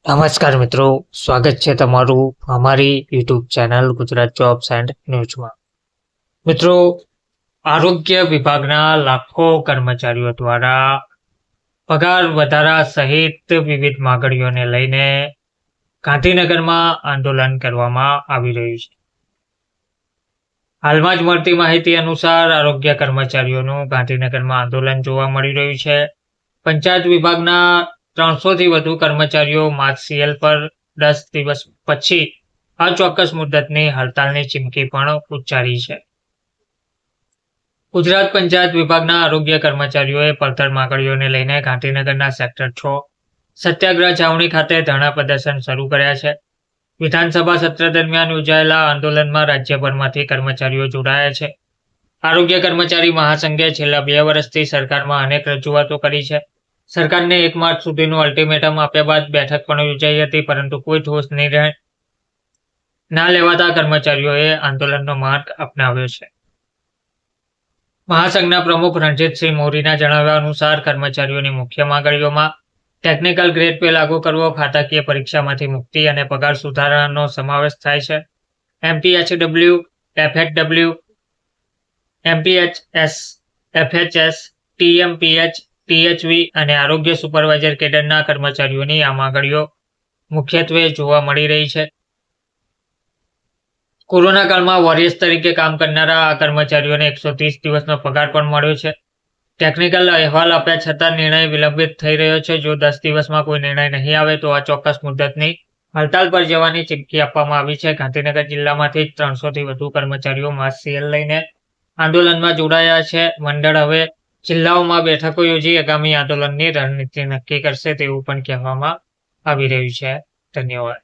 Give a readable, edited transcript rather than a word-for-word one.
નમસ્કાર મિત્રો, સ્વાગત છે તમારું અમારી YouTube channel Gujarat jobs and ન્યૂઝમાં. મિત્રો, આરોગ્ય વિભાગના લાખો કર્મચારીઓ દ્વારા પગાર વધારા સહિત વિવિધ માગણીઓને લઈને ગાંધીનગરમાં આંદોલન કરવામાં આવી રહ્યું છે. હાલમાં જ મળતી માહિતી અનુસાર આરોગ્ય કર્મચારીઓનું ગાંધીનગરમાં આંદોલન જોવા મળી રહ્યું છે. પંચાયત વિભાગના 300 થી વધુ કર્મચારીઓ માર્ચ સીએલ પર 10 દિવસ પછી અચોક્કસ મુદતની હડતાલની ચીમકી પણ ઉચ્ચારી છે. ગુજરાત પંચાયત વિભાગના આરોગ્ય કર્મચારીઓએ પડતર માગણીઓને લઈને ગાંધીનગરના સેક્ટર 6 સત્યાગ્રહ છાવણી ખાતે ધરણા પ્રદર્શન શરૂ કર્યા છે. વિધાનસભા સત્ર દરમિયાન યોજાયેલા આંદોલનમાં રાજ્યભરમાંથી કર્મચારીઓ જોડાયા છે. આરોગ્ય કર્મચારી મહાસંઘે છેલ્લા 2 વર્ષથી સરકારમાં અનેક રજૂઆતો કરી છે. સરકારને 1 માર્ચ સુધીનું અલ્ટિમેટમ આપ્યા બાદ બેઠક પણ યોજાઈ હતી, પરંતુ કોઈ ઠોસ નિર્ણય ના લેવાતા કર્મચારીઓએ આંદોલનનો માર્ગ અપનાવ્યો છે. મહાસંઘના પ્રમુખ રણજીતસિંહ મોરીના જણાવ્યા અનુસાર કર્મચારીઓની મુખ્ય માંગણીઓમાં ટેકનિકલ ગ્રેડ પે લાગુ કરવો, ખાતાકીય પરીક્ષામાંથી મુક્તિ અને પગાર સુધારણાનો સમાવેશ થાય છે. એમપીએચડબલ્યુ, એફએચડબલ્યુ, એમપીએચએસ, એફએચએસ, ટીએમપીએચ, ટીએચવી અને આરોગ્ય સુપરવાઇઝર કેડરના કર્મચારીઓની આ માંગણીઓ મુખ્યત્વે જોવા મળી રહી છે. કોરોના કાળમાં વોરિયર્સ તરીકે કામ કરનારા આ કર્મચારીઓને 130 દિવસનો પગાર પણ મળ્યો છે. ટેકનિકલ અહેવાલ આપ્યા છતાં નિર્ણય વિલંબિત થઈ રહ્યો છે. જો 10 દિવસમાં કોઈ નિર્ણય નહીં આવે તો આ ચોક્કસ મુદતની હડતાલ પર જવાની ચીમકી આપવામાં આવી છે. ગાંધીનગર જિલ્લામાંથી 300 થી વધુ કર્મચારીઓ માર્ચ સીએલ લઈને આંદોલનમાં જોડાયા છે. મંડળ હવે જિલ્લાઓમાં બેઠકો યોજી આગામી આંદોલનની રણનીતિ નક્કી કરશે તેવું પણ કહેવામાં આવી રહ્યું છે. ધન્યવાદ.